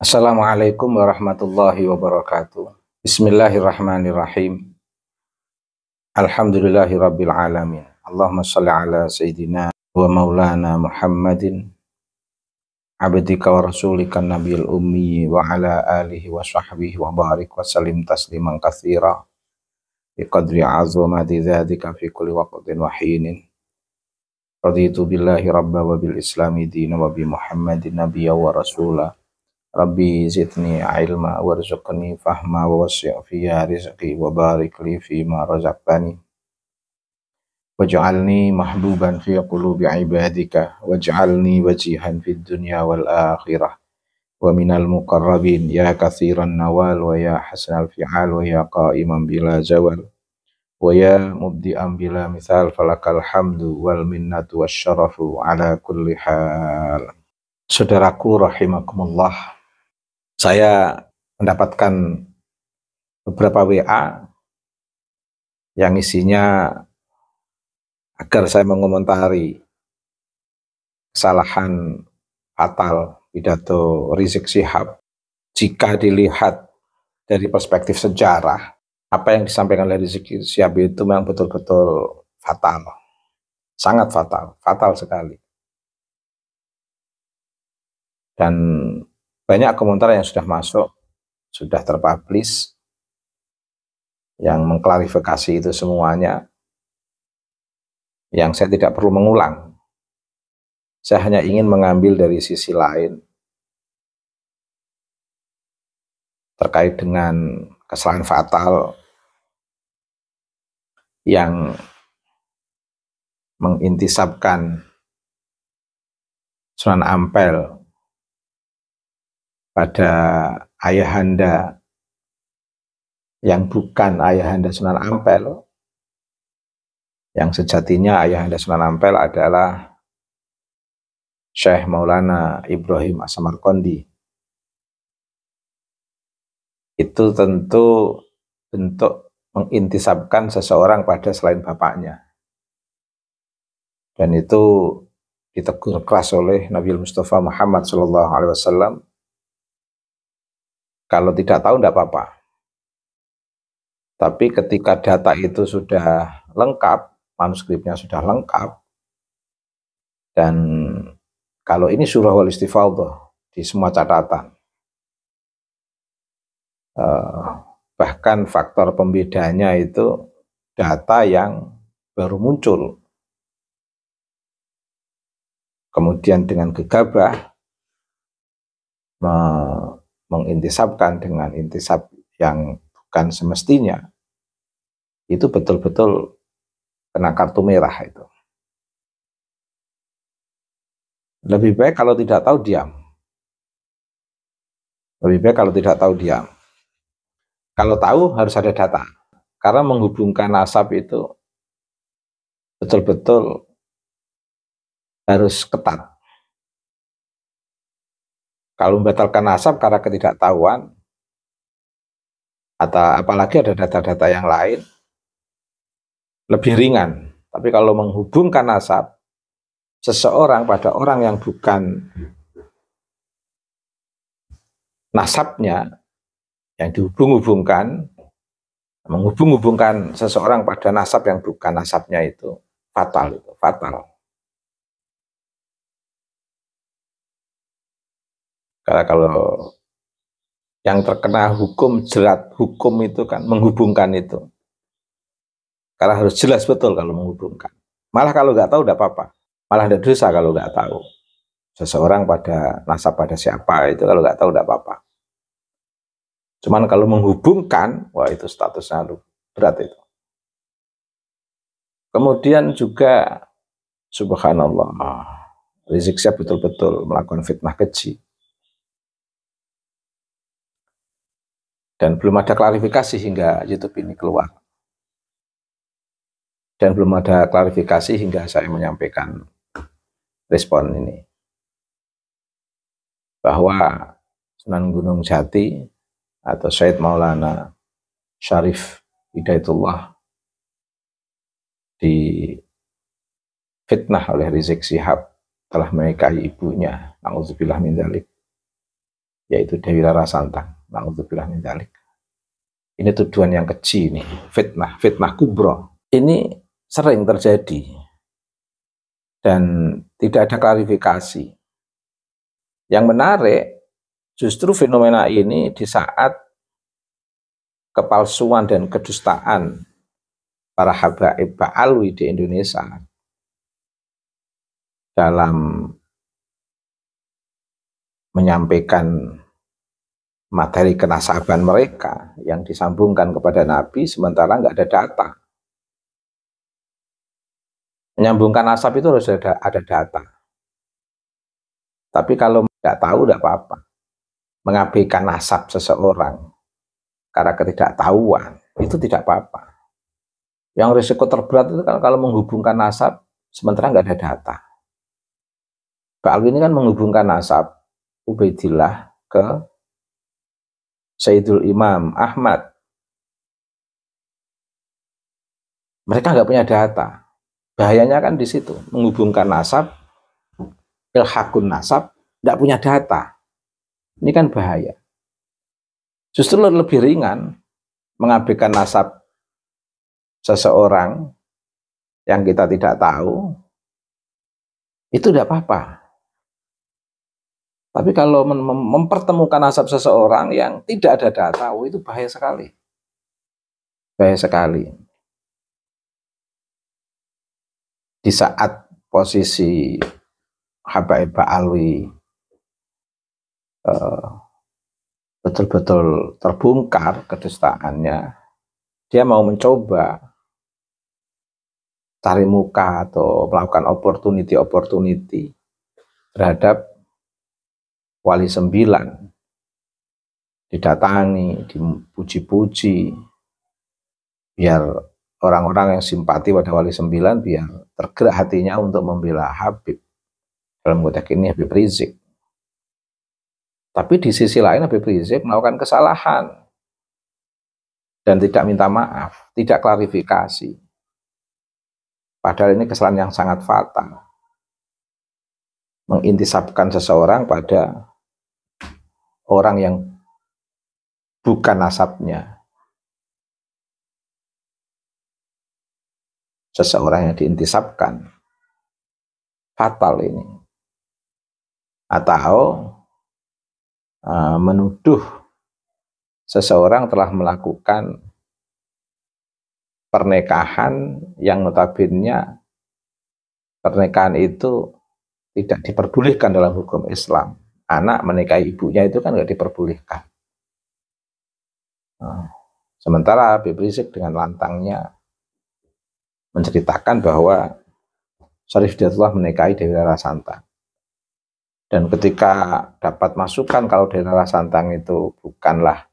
Assalamualaikum warahmatullahi wabarakatuh. Bismillahirrahmanirrahim. Alhamdulillahi rabbil alamin. Allahumma salli ala sayyidina wa maulana Muhammadin abdika wa rasulika nabiyil ummi wa ala alihi wa sahbihi wa barik wa salim tasliman katsira bi qadri azamati dzalika fi kulli waqtin wa hinin. Raditu billahi rabba wa bil islami dina wa bi Muhammadin nabiyya wa rasula. Rabbi zidni ilma warzuqni fahma wa wasi' fiya rizqi wa barik li fima razaqtani waj'alni mahbuban fi qulubi ibadika waj'alni wajihan fid dunya wal akhirah wa minal muqarrabin ya katsiran nawal wa ya hasanal fi'al wa ya qa'iman bila zawal wa ya mubdi'an bila misal falakal hamdu wal minnatu wasyarafu ala kulli hal. Saudaraku rahimakumullah, saya mendapatkan beberapa WA yang isinya agar saya mengomentari kesalahan fatal pidato Rizik Syihab. Jika dilihat dari perspektif sejarah, apa yang disampaikan oleh Rizik Syihab itu memang betul-betul fatal, sangat fatal, fatal sekali. Dan banyak komentar yang sudah masuk, sudah terpublish, yang mengklarifikasi itu semuanya, yang saya tidak perlu mengulang. Saya hanya ingin mengambil dari sisi lain terkait dengan kesalahan fatal yang mengintisabkan Sunan Ampel pada ayahanda yang bukan ayahanda Sunan Ampel, yang sejatinya ayahanda Sunan Ampel adalah Syekh Maulana Ibrahim As-Samarqandi. Itu tentu bentuk mengintisabkan seseorang pada selain bapaknya, dan itu ditegur keras oleh Nabi Mustafa Muhammad SAW. Kalau tidak tahu tidak apa-apa, tapi ketika data itu sudah lengkap, manuskripnya sudah lengkap, dan kalau ini surah wal istifadhah di semua catatan, bahkan faktor pembedanya itu data yang baru muncul, kemudian dengan gegabah mengintisabkan dengan intisab yang bukan semestinya, itu betul-betul kena kartu merah. Itu lebih baik kalau tidak tahu diam, lebih baik kalau tidak tahu diam. Kalau tahu harus ada data, karena menghubungkan nasab itu betul-betul harus ketat. Kalau membatalkan nasab karena ketidaktahuan, atau apalagi ada data-data yang lain, lebih ringan. Tapi kalau menghubungkan nasab seseorang pada orang yang bukan nasabnya, yang dihubung-hubungkan, menghubung-hubungkan seseorang pada nasab yang bukan nasabnya, itu fatal, itu fatal. Karena kalau yang terkena hukum, jerat hukum itu kan menghubungkan itu. Karena harus jelas betul kalau menghubungkan. Malah kalau nggak tahu tidak apa-apa. Malah ada dosa kalau nggak tahu. Seseorang pada nasab pada siapa itu kalau nggak tahu tidak apa-apa. Cuman kalau menghubungkan, wah itu statusnya berat itu. Kemudian juga subhanallah, Rizik Syihab betul-betul melakukan fitnah keji. Dan belum ada klarifikasi hingga YouTube ini keluar. Dan belum ada klarifikasi hingga saya menyampaikan respon ini. Bahwa Sunan Gunung Jati atau Syed Maulana Syarif Hidayatullah di fitnah oleh Rizik Syihab telah menikahi ibunya. Na'udzubillah min dzalik. yaitu Dewi Rara Santang. Na'udzubillah min dzalik. Ini tuduhan yang keji nih, fitnah kubro. Ini sering terjadi dan tidak ada klarifikasi. Yang menarik justru fenomena ini di saat kepalsuan dan kedustaan para habaib ba'alwi di Indonesia dalam menyampaikan materi kenasaban mereka yang disambungkan kepada Nabi sementara nggak ada data. Menyambungkan nasab itu harus ada data. Tapi kalau nggak tahu nggak apa-apa. Mengabaikan nasab seseorang karena ketidaktahuan itu tidak apa-apa. Yang risiko terberat itu kan kalau menghubungkan nasab sementara nggak ada data. Ba'alwi ini kan menghubungkan nasab Ubaidillah ke Sayyidul Imam Ahmad. Mereka nggak punya data. Bahayanya kan di situ, menghubungkan nasab, ilhakun nasab, nggak punya data. Ini kan bahaya. Justru lebih ringan mengabaikan nasab seseorang yang kita tidak tahu, itu tidak apa-apa. Tapi kalau mempertemukan nasab seseorang yang tidak ada data, itu bahaya sekali. Bahaya sekali. Di saat posisi habaib ba'alwi betul-betul terbongkar kedustaannya, dia mau mencoba cari muka atau melakukan opportunity terhadap Wali 9, didatangi, dipuji-puji, biar orang-orang yang simpati pada Wali 9 biar tergerak hatinya untuk membela Habib, dalam konteks ini Habib Rizik. Tapi di sisi lain Habib Rizik melakukan kesalahan dan tidak minta maaf, tidak klarifikasi. Padahal ini kesalahan yang sangat fatal, mengintisabkan seseorang pada orang yang bukan nasabnya. Seseorang yang diintisabkan, fatal ini. Atau menuduh seseorang telah melakukan pernikahan yang notabene pernikahan itu tidak diperbolehkan dalam hukum Islam. Anak menikahi ibunya itu kan nggak diperbolehkan. Sementara Habib Rizik dengan lantangnya menceritakan bahwa Syarif Hidayatullah menikahi Dewi Rara Santang. Dan ketika dapat masukan kalau Dewi Rara Santang itu bukanlah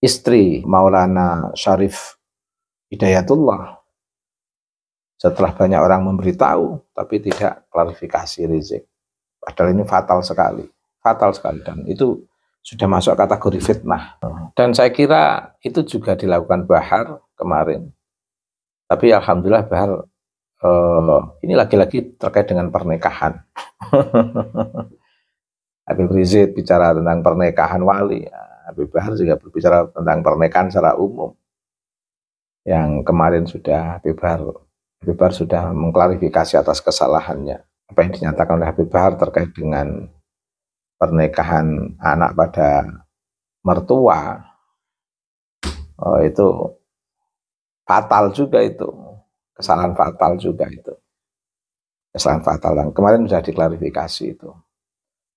istri Maulana Syarif Hidayatullah, setelah banyak orang memberitahu, tapi tidak klarifikasi Rizik. Padahal ini fatal sekali dan itu sudah masuk kategori fitnah. Dan saya kira itu juga dilakukan Bahar kemarin. Tapi alhamdulillah Bahar ini lagi-lagi terkait dengan pernikahan. Habib Rizik bicara tentang pernikahan wali, Habib Bahar juga berbicara tentang pernikahan secara umum. Yang kemarin sudah Habib Bahar sudah mengklarifikasi atas kesalahannya. Apa yang dinyatakan oleh Habib Bahar terkait dengan pernikahan anak pada mertua, itu fatal juga itu, kesalahan fatal juga itu, kesalahan fatal. Dan kemarin sudah diklarifikasi itu.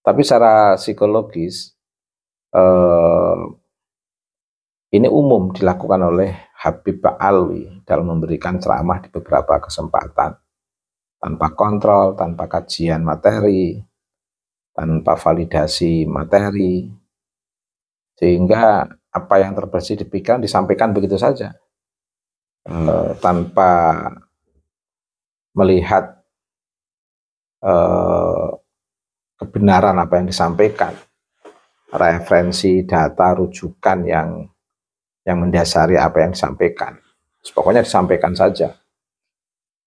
Tapi secara psikologis ini umum dilakukan oleh Habib Ba'alwi dalam memberikan ceramah di beberapa kesempatan, tanpa kontrol, tanpa kajian materi, tanpa validasi materi, sehingga apa yang terbersih di pikiran disampaikan begitu saja, tanpa melihat kebenaran apa yang disampaikan, referensi, data, rujukan yang mendasari apa yang disampaikan. Pokoknya disampaikan saja.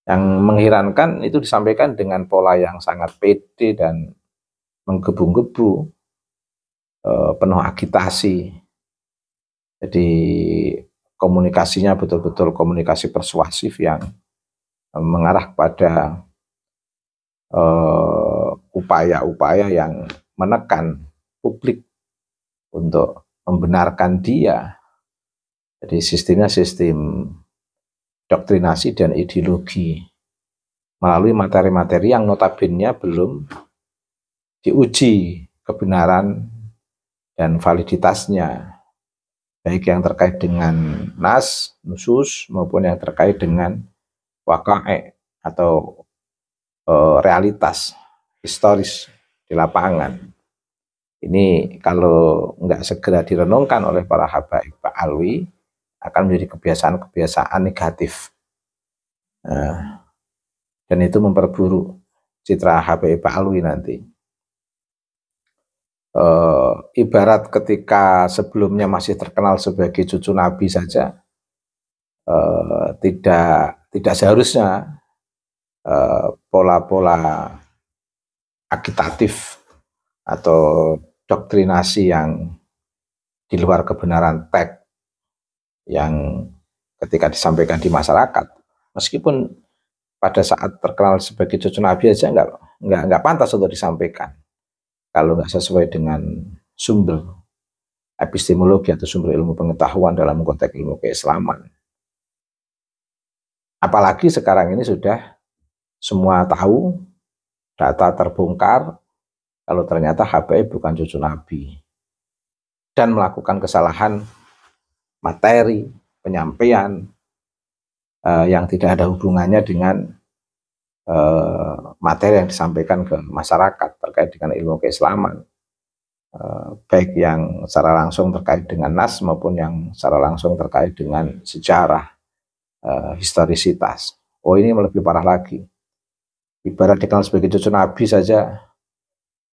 Yang mengherankan itu disampaikan dengan pola yang sangat pede dan menggebu-gebu, penuh agitasi. Jadi komunikasinya betul-betul komunikasi persuasif yang mengarah pada upaya-upaya yang menekan publik untuk membenarkan dia. Jadi sistemnya sistem doktrinasi dan ideologi melalui materi-materi yang notabene belum diuji kebenaran dan validitasnya, baik yang terkait dengan nas, nusus, maupun yang terkait dengan waqa'i atau realitas historis di lapangan. Ini kalau nggak segera direnungkan oleh para habaib Alwi, akan menjadi kebiasaan-kebiasaan negatif. Dan itu memperburuk citra habaib Alwi nanti. Ibarat ketika sebelumnya masih terkenal sebagai cucu Nabi saja, tidak seharusnya pola-pola agitatif atau doktrinasi yang di luar kebenaran teks yang ketika disampaikan di masyarakat, meskipun pada saat terkenal sebagai cucu Nabi aja nggak pantas untuk disampaikan kalau nggak sesuai dengan sumber epistemologi atau sumber ilmu pengetahuan dalam konteks ilmu keislaman. Apalagi sekarang ini sudah semua tahu, data terbongkar kalau ternyata habaib bukan cucu Nabi dan melakukan kesalahan materi penyampaian yang tidak ada hubungannya dengan materi yang disampaikan ke masyarakat terkait dengan ilmu keislaman, baik yang secara langsung terkait dengan nas maupun yang secara langsung terkait dengan sejarah, historisitas. Oh, ini lebih parah lagi. Ibarat dikenal sebagai cucu Nabi saja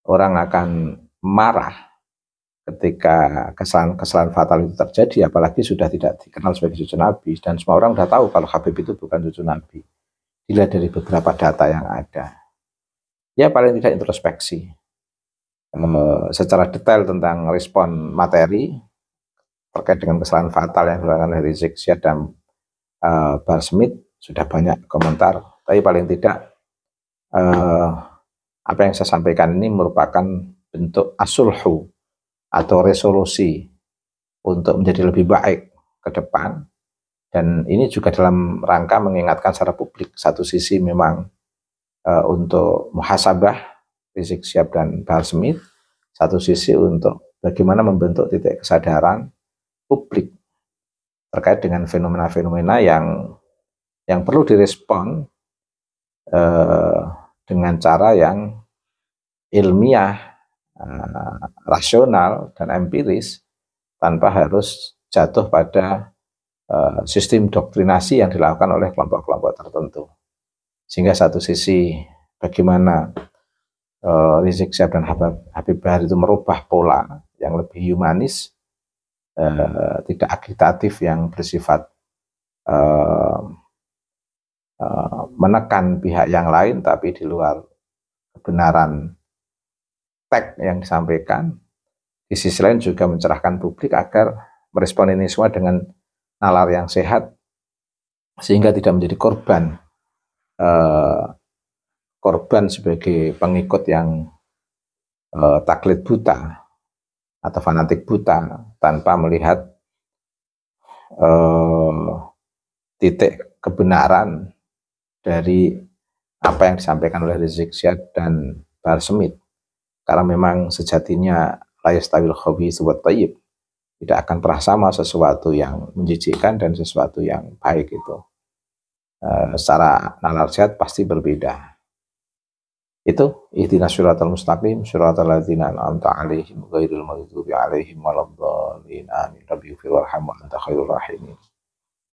orang akan marah ketika kesalahan fatal itu terjadi, apalagi sudah tidak dikenal sebagai cucu Nabi dan semua orang sudah tahu kalau Habib itu bukan cucu Nabi. Dilihat dari beberapa data yang ada, ya paling tidak introspeksi secara detail tentang respon materi terkait dengan kesalahan fatal yang dilakukan oleh Rizik Syihab dan Bahar Smith sudah banyak komentar, tapi paling tidak apa yang saya sampaikan ini merupakan bentuk asulhu atau resolusi untuk menjadi lebih baik ke depan. Dan ini juga dalam rangka mengingatkan secara publik, satu sisi memang untuk muhasabah Rizik Syihab dan Bahar Smith, satu sisi untuk bagaimana membentuk titik kesadaran publik terkait dengan fenomena-fenomena yang perlu direspon dengan cara yang ilmiah, rasional dan empiris, tanpa harus jatuh pada sistem doktrinasi yang dilakukan oleh kelompok-kelompok tertentu. Sehingga satu sisi bagaimana Rizik Syihab dan Habib Bahar itu merubah pola yang lebih humanis, tidak agitatif, yang bersifat menekan pihak yang lain tapi di luar kebenaran teks yang disampaikan. Di sisi lain juga mencerahkan publik agar merespon ini semua dengan nalar yang sehat sehingga tidak menjadi korban sebagai pengikut yang taklid buta atau fanatik buta tanpa melihat titik kebenaran dari apa yang disampaikan oleh Rizik Syihab dan Bahar Smith. Karena memang sejatinya la yastawil khabithu wat thayyib, tidak akan pernah sama sesuatu yang menjijikkan dan sesuatu yang baik itu. Secara nalar sehat pasti berbeda. Itu ihdinas siratal mustaqim siratal ladzina an'amta 'alaihim ghairil maghdubi 'alaihim waladdallin. Amin. Rabbi ighfir warham wa anta khairur rahimin.